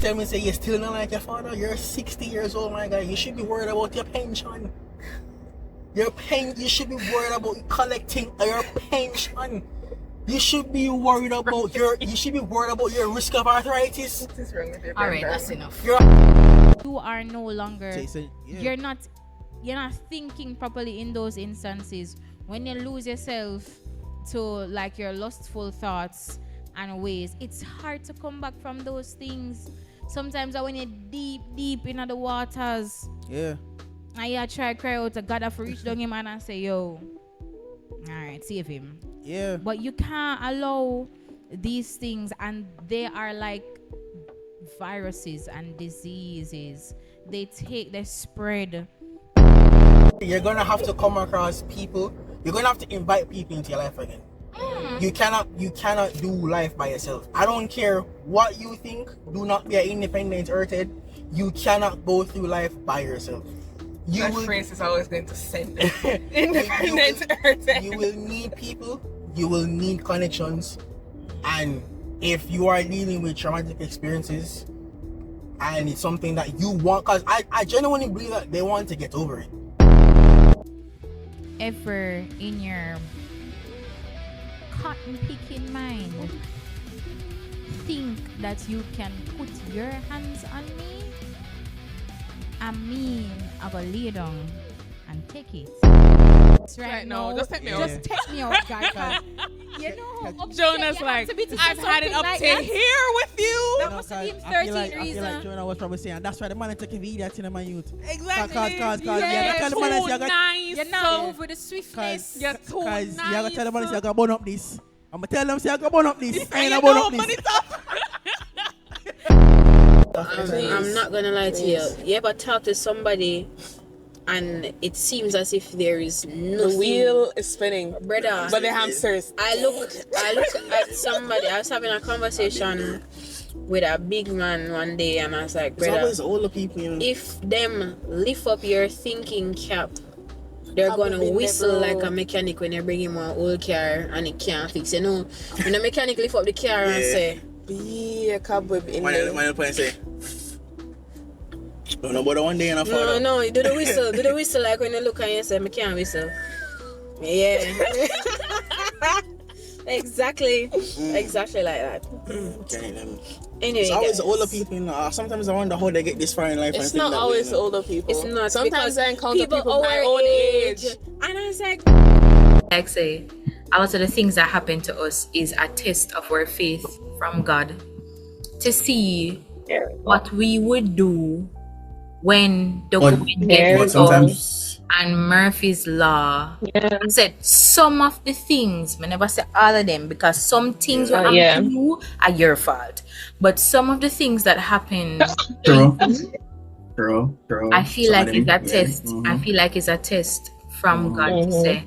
tell me, say, you're still not like your father? You're 60 years old, my guy. You should be worried about your pension. You should be worried about collecting your pension. You should be worried about your risk of arthritis. What is wrong with your Alright, that's enough. You are no longer you're not thinking properly in those instances. When you lose yourself to like your lustful thoughts and ways, it's hard to come back from those things. Sometimes when you're deep in the waters, Yeah. and you try cry out to God for reach down him and say, yo, alright, save him. Yeah. But you can't allow these things, and they are like viruses and diseases. They spread. You're gonna have to come across people. You're gonna have to invite people into your life again. You cannot do life by yourself. I don't care what you think. Do not be an independent earthhead. You cannot go through life by yourself. My phrase is always going to send independent earthhead. You will need people. You will need connections. And if you are dealing with traumatic experiences and it's something that you want, because I genuinely believe that they want to get over it. Ever in your cotton picking mind think that you can put your hands on me? I mean, I go lay down and take it. Right now, just take me out. Just take me out, guys. You know how upset Jonas you like, have to be to say I've had it something up like to that. here with you. That must have been 13 I feel reasons. like Jonah was probably saying that's why the man take a video in my youth. Exactly. Cause You're yeah, that kind of man is nice. You're now over the swiftness. You're too Cause nice. you gotta tell the man, say I gotta burn up this. I'm gonna tell them, say I gotta burn up this. I ain't You burn know, up but this. it's up. I'm not gonna lie to you. You ever talk to somebody and it seems as if there is nothing? The wheel is spinning, brother. but the hamsters. I looked at somebody. I was having a conversation with a big man one day, and I was like, It's brother, always older people, you know. if them lift up your thinking cap, they're gonna whistle like a mechanic when you bring him an old car and he can't fix. You know, when a mechanic lift up the car and say, Be a cobweb in there. My point say, don't know about the one day and I fall. no, you do the whistle. Do the whistle like when you look and you say, I can't whistle. Yeah. Exactly like that. Anyway, It's always guys, older people, you know. Sometimes I wonder how they get this far in life. It's and not think that always way, you know. older people. it's not. Sometimes because I encounter people my our own age. and I was like Say, a lot of the things that happen to us is a test of our faith from God to see what we would do when the going gets tough and Murphy's Law. I said some of the things, I never say all of them, because some things will happen to you are your fault. But some of the things that happen, True. I feel like it's a test. I feel like it's a test from God to say,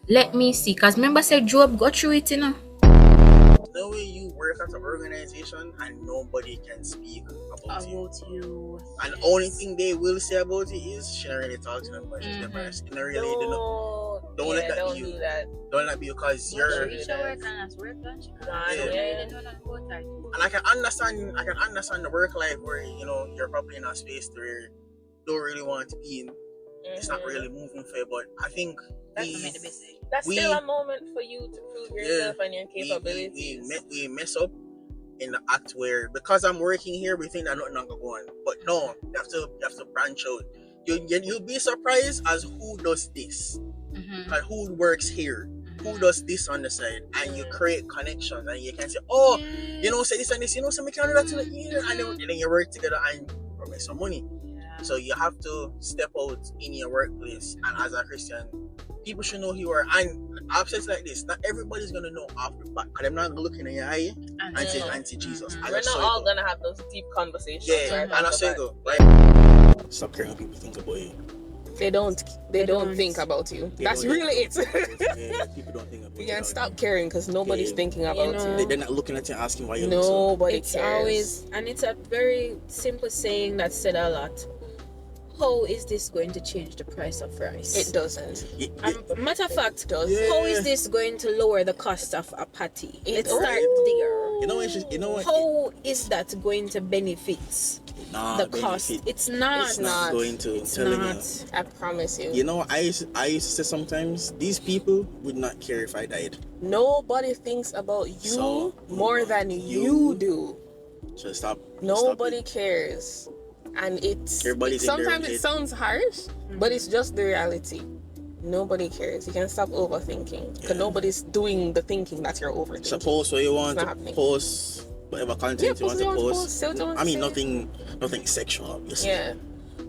let me see. Because remember, said Job got through it, you know. No way you work at an organization and nobody can speak about you. And the only thing they will say about it is she don't really talk to them, but she's the best. Don't let that be you. Don't let be you, because you're. And I can understand the work life where, you know, you're probably in a space where you don't really want to be in. It's not really moving for you, but I think That's still a moment for you to prove yourself and your capabilities. We mess up in the act where, because I'm working here, we think that nothing gonna go on. But no, you have to branch out. You'll be surprised as who does this, and who works here, who does this on the side, and you create connections, and you can say, oh, you know, say this and this, you know, say we can do that to the year, and then you work together and you make some money. So you have to step out in your workplace, and as a Christian, people should know who you are. And upsets like this, not everybody's gonna know off the back, because I'm not looking in your eye and say Jesus. We're not all gonna have those deep conversations. Yeah, right, and I say go, right? Stop caring what people think about you. They don't think about you. That's really it. Yeah, people don't think about you. You can stop caring because nobody's thinking about you. They're not looking at you asking why you're Nobody it's cares. always, and it's a very simple saying that's said a lot. How is this going to change the price of rice? It doesn't. Matter of fact, does. How is this going to lower the cost of a patty? Let's start there. How is that going to benefit the cost? It's not. It's not going to. It's telling not. you. I promise you. You know, I used to say sometimes these people would not care if I died. Nobody thinks about you more than you do. So stop. Nobody cares, and sometimes it sounds harsh, but it's just the reality. Nobody cares. You can stop overthinking because nobody's doing the thinking that you're overthinking. Suppose what you want to post, whatever content you want to post. I mean, nothing sexual, obviously. Yeah.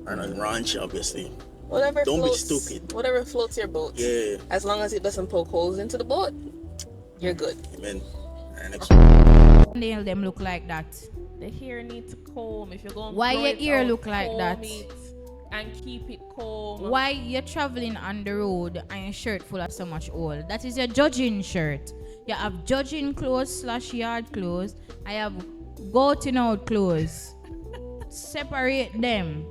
Or nothing raunchy, obviously. Don't be stupid. Whatever floats your boat. Yeah. As long as it doesn't poke holes into the boat, you're good. Amen. Nail them look like that. The hair need to comb. If you're going, why your ear look like that? And keep it calm. Why you're traveling on the road and your shirt full of so much oil? That is your judging shirt. You have judging clothes / yard clothes. I have goating out clothes. Separate them.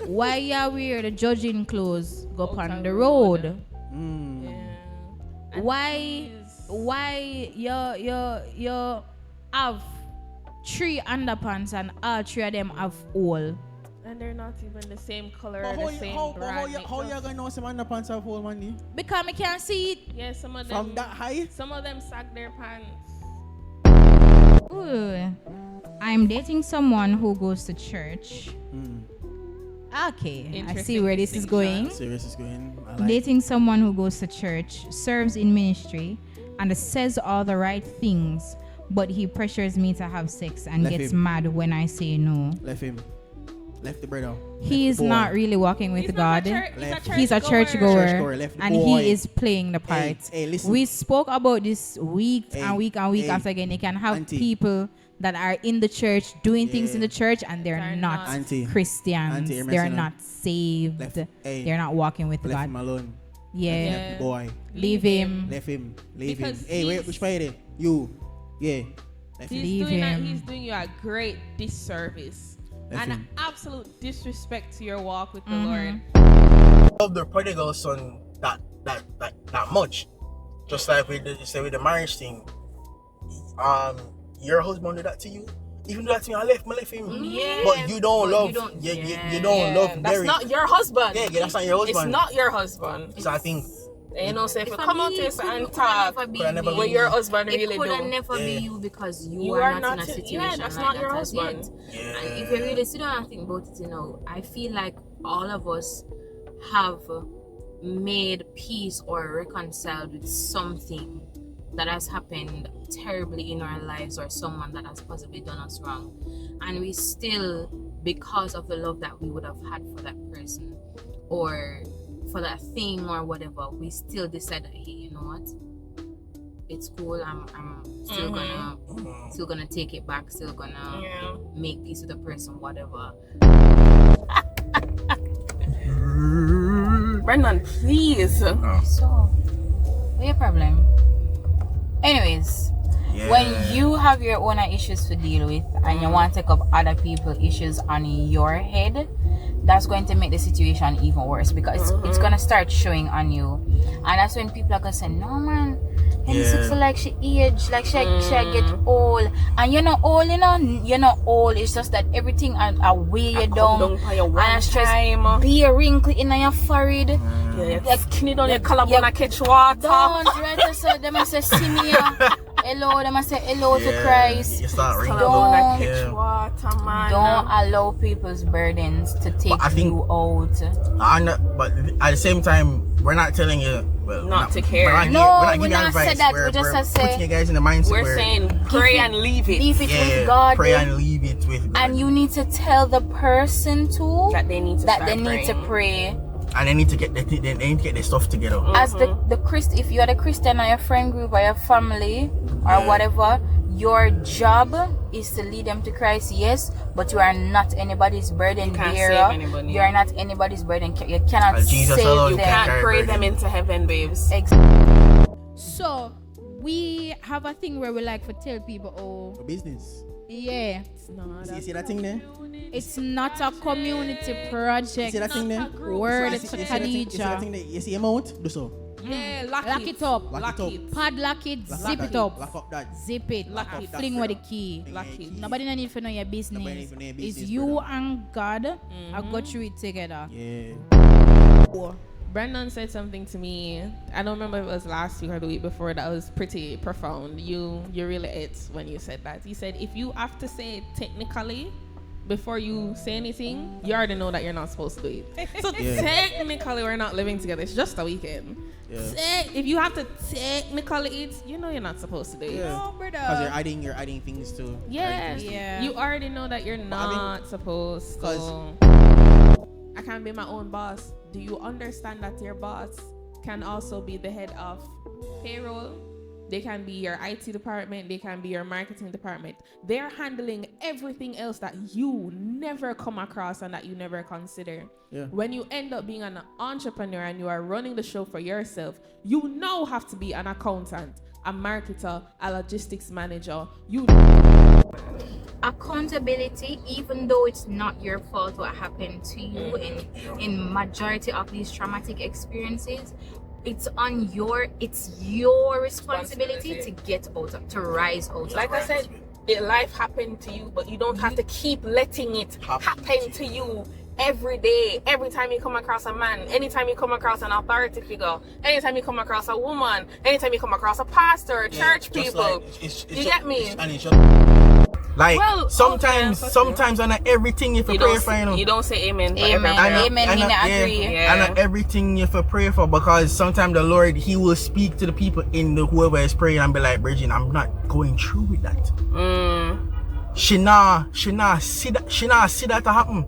Why you wear the judging clothes go up on the road? Yeah. Why you have 3 underpants and all 3 of them have oil? And they're not even the same color or the same brand. How you gonna know some underpants have hole, man? Because I can't see it. Yeah, some of them. From that high? Some of them sag their pants. Ooh. I'm dating someone who goes to church. Okay, I see where this is going. Dating someone who goes to church, serves in ministry, and says all the right things, but he pressures me to have sex and gets mad when I say no. Left the brother. He is not really walking with God. He's a churchgoer, and he is playing the part. Hey, listen. We spoke about this week and week after again. You can have people that are in the church doing things in the church, and they're not Christians. They're not saved. They're not walking with God. Left him alone. Yeah. Boy. Leave him. Leave him. Hey, wait, which way? You. Yeah. Leave him. He's doing you a great disservice. And an absolute disrespect to your walk with the Lord. Love the prodigal son that much. Just like with the marriage thing. Your husband did that to you. Even though that to me, I left him. Yeah. But you don't love. You don't love. That's not your husband. Yeah, that's not your husband. It's not your husband. So I think. You know, say if you come out to us and talk what your husband really do. It could never be you because you are not in a situation. Yeah, that's not your husband. Yeah. And if you really sit down and think about it, I feel like all of us have made peace or reconciled with something that has happened terribly in our lives, or someone that has possibly done us wrong, and we still, because of the love that we would have had for that person or for that thing or whatever, we still decide that, hey, you know what, it's cool, I'm still gonna take it back, still gonna make peace with the person, whatever. Brendan, please. So what's your problem? Anyways, when you have your own issues to deal with and you want to take up other people's issues on your head, that's going to make the situation even worse, because it's going to start showing on you. And that's when people are going to say, no man, Henny feel like she age, like she get old. And you're not old, you're not old. It's just that everything are weigh you down. And stress, be a wrinkle in your forehead. Your skin on your collarbone catch water. Don't try to say, them I say, see me here. Hello, them I say hello to Christ. You start Don't allow people's burdens to take you out. But at the same time, we're not telling you not to care. We're not saying that. We're just putting you guys in the mindset. We're saying pray and leave it. Leave it with God. Pray and leave it with God. And you need to tell the person too that they need to pray. And they need to get their stuff together. As the if you are the Christian or your friend group or your family or whatever, your job is to lead them to Christ, yes, but you are not anybody's burden bearer. You are not anybody's burden. You cannot save them. You can't pray them into heaven, babes. Exactly. So we have a thing where we like to tell people, for business. Yeah. You see that thing there? It's not a community project. You see that thing there? Word to Khadija. You see that thing there? You see amount? Do so. Yeah, lock it up. Lock it up. Padlock it, zip it up. Lock up that. Zip it. Lock it. Fling with the key. Lock it. Nobody no need to know your business. Nobody need to know your business, It's you brother. and God. I got through it together. Yeah. Brendan said something to me. I don't remember if it was last week or the week before. That was pretty profound. You really it when you said that. He said if you have to say it technically before you say anything, you already know that you're not supposed to do it. So technically, we're not living together. It's just a weekend. Yeah. If you have to technically it, you know you're not supposed to do it. Yeah. No, brother. Because you're adding things to. Yeah. You already know that you're not supposed to. I can be my own boss. Do you understand that your boss can also be the head of payroll? They can be your IT department. They can be your marketing department. They're handling everything else that you never come across and that you never consider. Yeah. When you end up being an entrepreneur and you are running the show for yourself, you now have to be an accountant, a marketer, a logistics manager. Accountability, even though it's not your fault what happened to you in majority of these traumatic experiences, it's your responsibility to get out of, to rise out. Like I said, life happened to you, but you don't have to keep letting it happen to you every day. Every time you come across a man, anytime you come across an authority figure, anytime you come across a woman, anytime you come across a pastor, church people, you get me? Like sometimes on everything you have to pray for, you know. You don't say amen. Amen. I agree. And not everything you have to pray for, because sometimes the Lord, He will speak to the people in the whoever is praying and be like, Bridget, I'm not going through with that. She not see that to happen.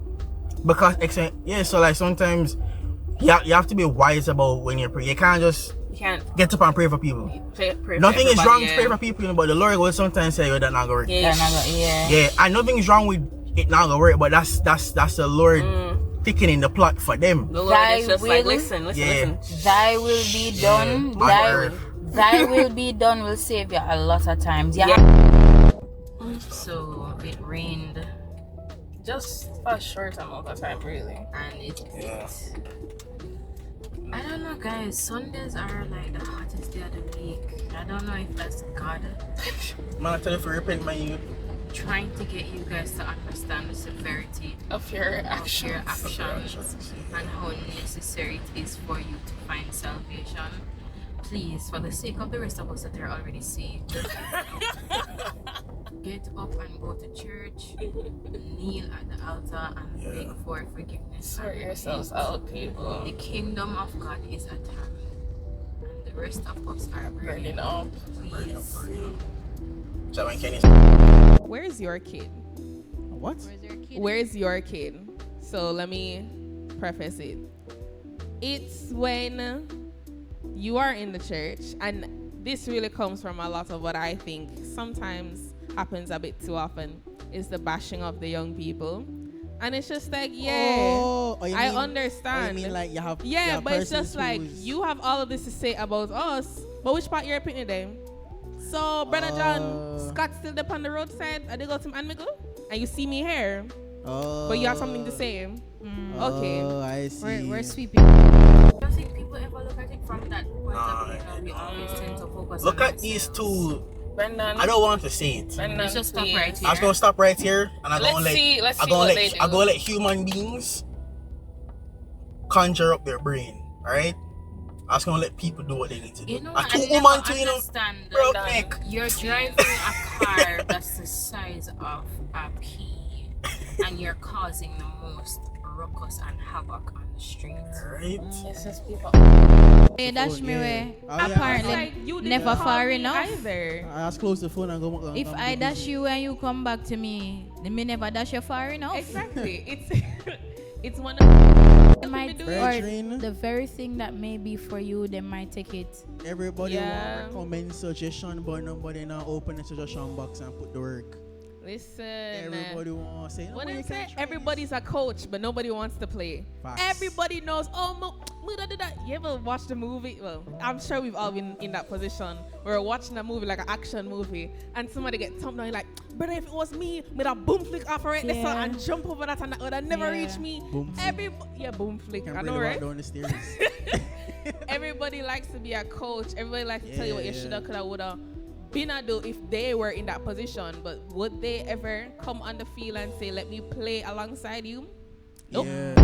Because so like sometimes you have to be wise about when you pray. You can't get up and pray for people. Nothing is wrong to pray for people, but the Lord will sometimes say, that not gonna work. And nothing is wrong with it not gonna work, but that's the Lord thickening the plot for them. The Lord is just like, listen. Thy will be done. Thy will be done will save you a lot of times. So it rained just a short amount of time, really. And I don't know, guys. Sundays are like the hottest day of the week. I don't know if that's God Man, I tell you to repent, my youth. Trying to get you guys to understand the severity of your actions and how necessary it is for you to find salvation. Please, for the sake of the rest of us that are already saved, get up and go to church, kneel at the altar and beg for forgiveness. Sort yourselves out, people. The kingdom of God is at hand, and the rest of us are burning up. Please. Where's your kid? What? Where's your kid? So let me preface it. It's when you are in the church, and this really comes from a lot of what I think sometimes happens a bit too often, is the bashing of the young people. And it's just like, I understand. You mean like you have but it's just like, you have all of this to say about us, but which part you're picking them? So, Brother John, Scott still up on the roadside, and they go to Anmigo, and you see me here, but you have something to say. Okay. I see. We're sweeping. I don't think people ever look at it from that point of view. We always tend to focus Look on at these two. Brendan, I don't want to say it. Brendan, let's just stop right here. I'm gonna stop right here, and I'm gonna let human beings conjure up their brain. All right. I'm just gonna let people do what they need to do. You know, I bro, you're driving a car that's the size of a pea, and you're causing the most ruckus and havoc on the streets. Right? It's just people. Hey, dash me way. Apparently, you never far enough. Either. I just close the phone and go. If I dash you and you come back to me, then me never dash you far enough. Exactly. It's one of the very thing that may be for you, they might take it. Everybody want recommend suggestion, but nobody now open the suggestion box and put the work. Listen. Everybody want to say. What I say? Everybody's a coach, but nobody wants to play. Facts. Everybody knows. You ever watch the movie? Well, I'm sure we've all been in that position. We're watching a movie, like an action movie, and somebody gets thumped down. You're like, brother, if it was me, with a boom flick off right this and jump over that, and that would have never reached me. Boom flick. Boom flick. Can't I really know, right? walk down the stairs. everybody likes to be a coach. Everybody likes to tell you what you shoulda, coulda, woulda been a do if they were in that position. But would they ever come on the field and say, "Let me play alongside you"? Nope.